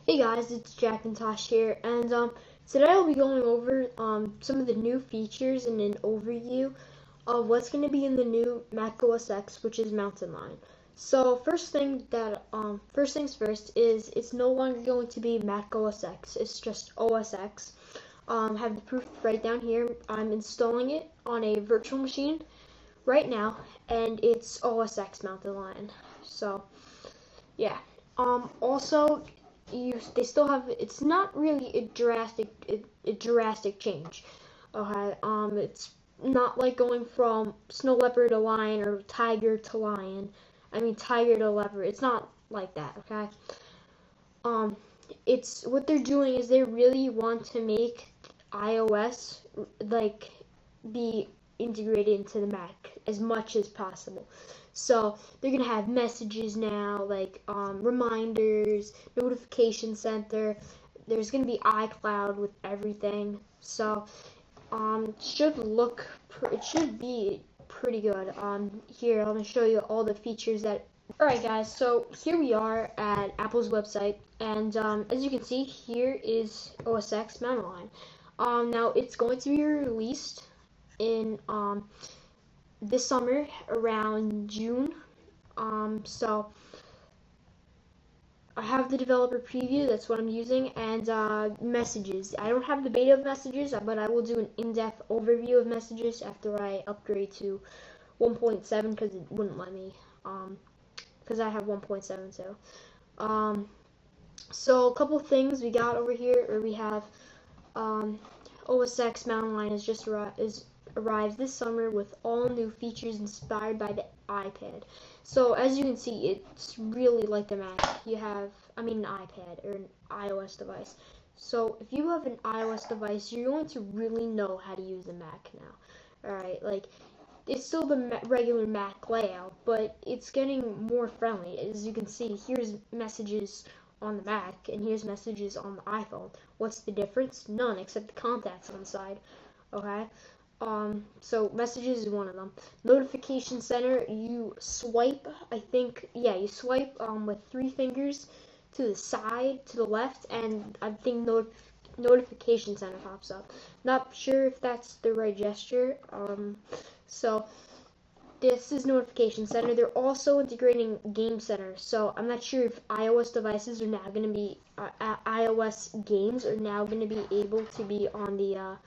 Hey guys, it's Jack and Tosh here, and today I'll be going over some of the new features and an overview of what's going to be in the new Mac OSX, which is Mountain Lion. So first things first is it's no longer going to be Mac OSX. It's just OSX. Have the proof right down here. I'm installing it on a virtual machine right now, and it's OSX Mountain Lion. So yeah. Also, they still have. It's not really a drastic change. Okay. It's not like going from snow leopard to lion or tiger to lion. I mean tiger to leopard. It's not like that. Okay. Um, it's what they're doing is they really want to make iOS like be integrated into the Mac as much as possible. So they're gonna have messages now, like reminders, notification center. There's gonna be iCloud with everything. So it should be pretty good. Here I'm gonna show you all the features that. Alright guys, so here we are at Apple's website, and as you can see, here is OSX Mountain Loin. Now it's going to be released in this summer around June. So I have the developer preview, that's what I'm using, and messages. I don't have the beta of messages, but I will do an in-depth overview of messages after I upgrade to 1.7 because it wouldn't let me, because I have 1.7. So a couple things we got over here, or we have OSX Mountain Lion arrives this summer with all new features inspired by the iPad. So as you can see, it's really like the Mac. You have, an iPad or an iOS device. So if you have an iOS device, you're going to really know how to use the Mac now. Alright, like, it's still the regular Mac layout, but it's getting more friendly. As you can see, here's messages on the Mac, and here's messages on the iPhone. What's the difference? None, except the contacts on the side. Okay? So messages is one of them. Notification center, you swipe, you swipe with 3 fingers to the side, to the left, and I think notification center pops up. Not sure if that's the right gesture. So this is notification center. They're also integrating game center. So I'm not sure if iOS devices are now going to be, iOS games are now going to be able to be on the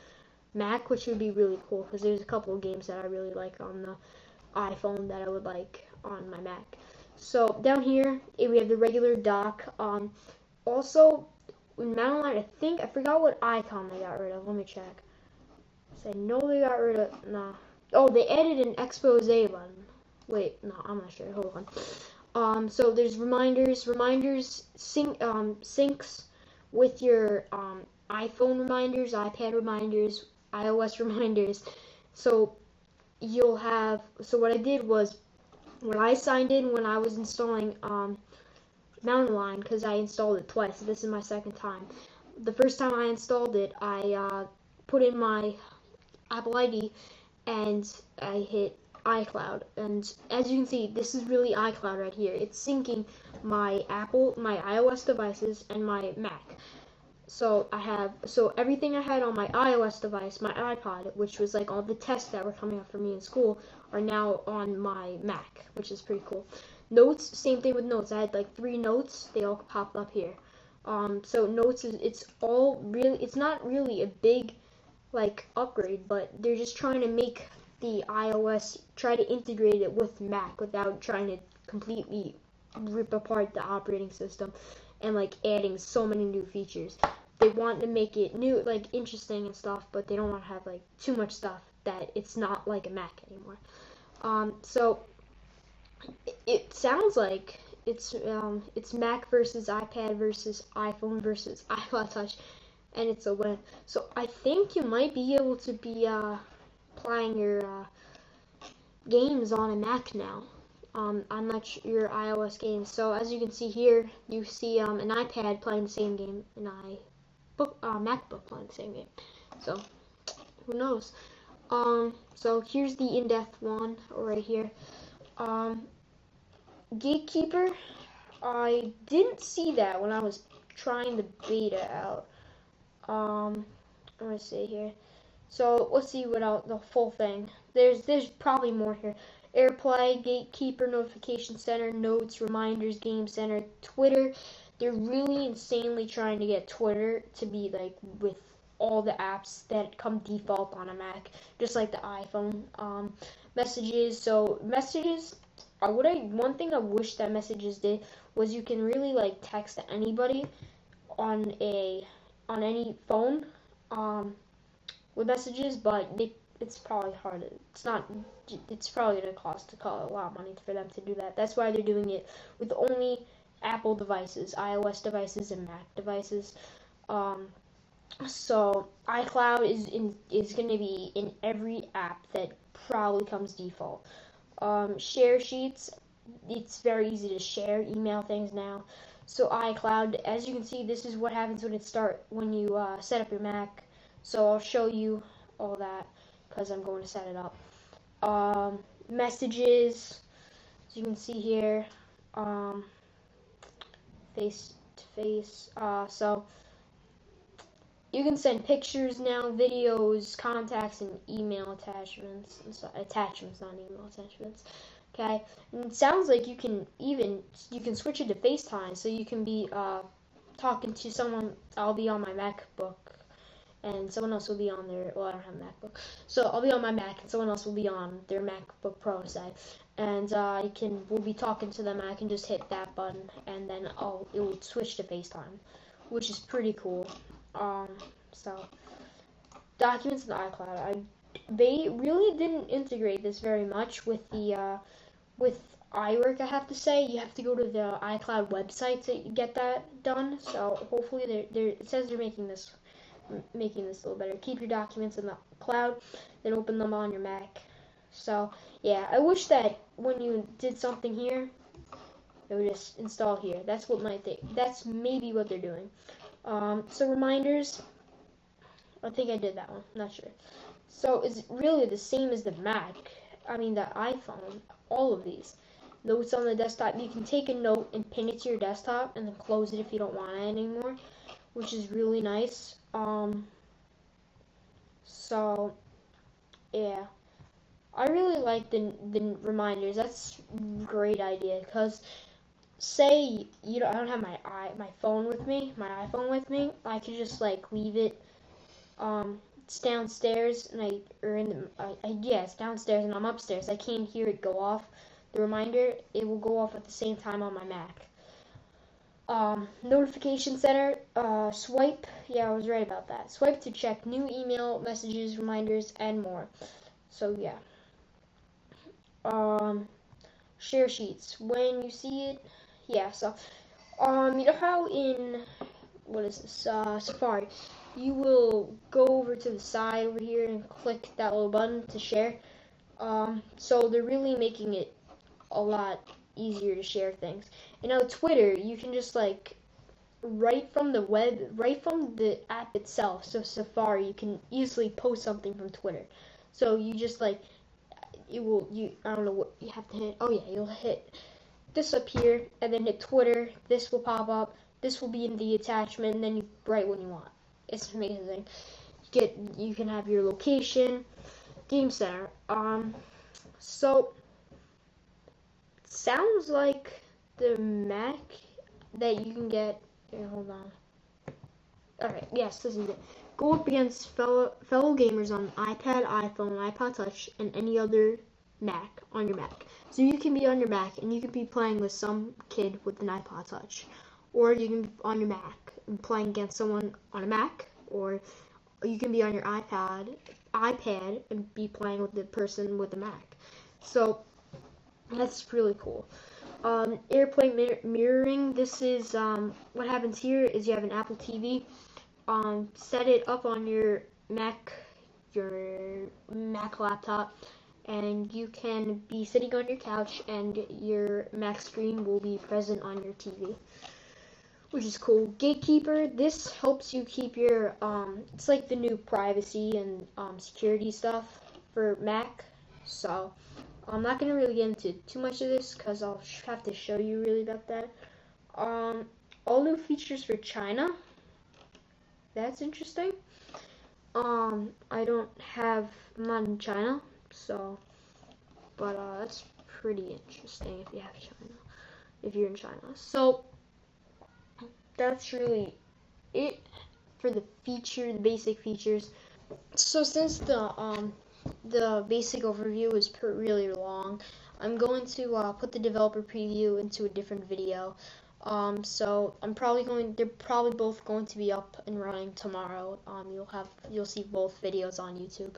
Mac, which would be really cool because there's a couple of games that I really like on the iPhone that I would like on my Mac. So down here we have the regular dock. Also in Mountain Lion, I forgot what icon they got rid of. Let me check. So I know they got rid of Oh, they added an expose button. Wait, no, I'm not sure. Hold on. So there's reminders. Reminders syncs with your iPhone reminders, iPad reminders, iOS reminders. So you'll have, so what I did was, when I signed in when I was installing Mountain Lion, because I installed it twice, so this is my second time. The first time I installed it, I put in my Apple ID and I hit iCloud, and as you can see, this is really iCloud right here. It's syncing my iOS devices and my Mac. So everything I had on my iOS device, my iPod, which was like all the tests that were coming up for me in school, are now on my Mac, which is pretty cool. Notes, same thing with notes. I had like 3 notes. They all popped up here. So notes it's not really a big like upgrade, but they're just trying to make the iOS, try to integrate it with Mac without trying to completely rip apart the operating system and like adding so many new features. They want to make it new, like interesting and stuff, but they don't want to have like too much stuff that it's not like a Mac anymore. So it sounds like it's Mac versus iPad versus iPhone versus iPod Touch, and it's a win. So I think you might be able to be playing your games on a Mac now. I'm not sure your iOS games. So as you can see here, you see an iPad playing the same game, and MacBook playing the same game. So who knows? So here's the in-depth one right here. Gatekeeper, I didn't see that when I was trying the beta out. I'm gonna see here. So let's see what else, the full thing. There's probably more here. AirPlay, Gatekeeper, Notification Center, Notes, Reminders, Game Center, Twitter. They're really insanely trying to get Twitter to be like with all the apps that come default on a Mac, just like the iPhone. Messages. So messages. One thing I wish that messages did was you can really like text anybody on any phone. With messages, but it's probably hard. It's probably going to cost a lot of money for them to do that. That's why they're doing it with only Apple devices, iOS devices, and Mac devices. So iCloud is going to be in every app that probably comes default. Share sheets. It's very easy to share email things now. So iCloud, as you can see, this is what happens when you set up your Mac. So I'll show you all that because I'm going to set it up. Messages, as you can see here, face to face. So you can send pictures now, videos, contacts, and email attachments. Attachments, not email attachments. Okay, and it sounds like you can switch it to FaceTime, so you can be talking to someone. I'll be on my MacBook, and someone else will be on their. Well, I don't have a MacBook, so I'll be on my Mac, and someone else will be on their MacBook Pro side, and we'll be talking to them. And I can just hit that button, and then it will switch to FaceTime, which is pretty cool. So documents in iCloud. They really didn't integrate this very much with the with iWork. I have to say, you have to go to the iCloud website to get that done. So hopefully, it says they're making this a little better. Keep your documents in the cloud, then open them on your Mac. So yeah, I wish that when you did something here, it would just install here. That's maybe what they're doing. So reminders. I think I did that one. Not sure. So it's really the same as the Mac. I mean the iPhone. All of these. Notes on the desktop. You can take a note and pin it to your desktop and then close it if you don't want it anymore, which is really nice. So yeah, I really like the reminders. That's a great idea because say I don't have my iPhone with me, I could just like leave it. It's downstairs, and it's downstairs, and I'm upstairs. I can't hear it go off. The reminder, it will go off at the same time on my Mac. Notification center, swipe. Yeah, I was right about that. Swipe to check new email, messages, reminders, and more. So yeah. Share sheets. When you see it, yeah. So, you know how in what is this? Safari. You will go over to the side over here and click that little button to share. So they're really making it a lot easier to share things. And now Twitter, you can just like right from the app itself. So Safari, you can easily post something from Twitter. So you just like I don't know what you have to hit. Oh yeah, you'll hit this up here and then hit Twitter. This will pop up. This will be in the attachment, and then you write what you want. It's amazing. You can have your location, Game Center. So sounds like the Mac that you can get. Here, hold on. All right, yes, this is it. Go up against fellow gamers on iPad, iPhone, iPod Touch, and any other Mac on your Mac. So you can be on your Mac and you can be playing with some kid with an iPod Touch, or you can be on your Mac and playing against someone on a Mac, or you can be on your iPad and be playing with the person with the Mac. So that's really cool. AirPlay mirroring. This is what happens here is you have an Apple TV. Set it up on your Mac laptop, and you can be sitting on your couch, and your Mac screen will be present on your TV, which is cool. Gatekeeper. This helps you keep your it's like the new privacy and security stuff for Mac. So I'm not gonna really get into too much of this because I'll have to show you really about that. all new features for China. That's interesting. I don't have, I'm not in China, so, but that's pretty interesting if you have China, if you're in China. So that's really it for the basic features. So since the basic overview is really long, I'm going to put the developer preview into a different video. So they're probably both going to be up and running tomorrow. You'll see both videos on YouTube.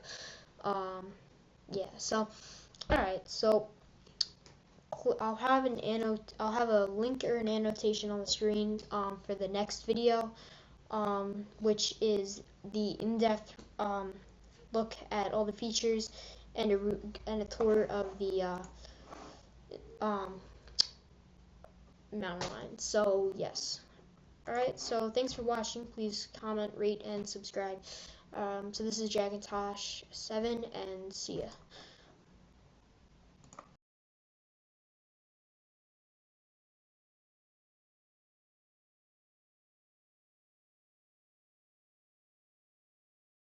Yeah. So, all right. So I'll have a link or an annotation on the screen for the next video, which is the in-depth look at all the features and a tour of the mountain lion. So yes. Alright, so thanks for watching. Please comment, rate, and subscribe. So this is Jagantosh7, and see ya.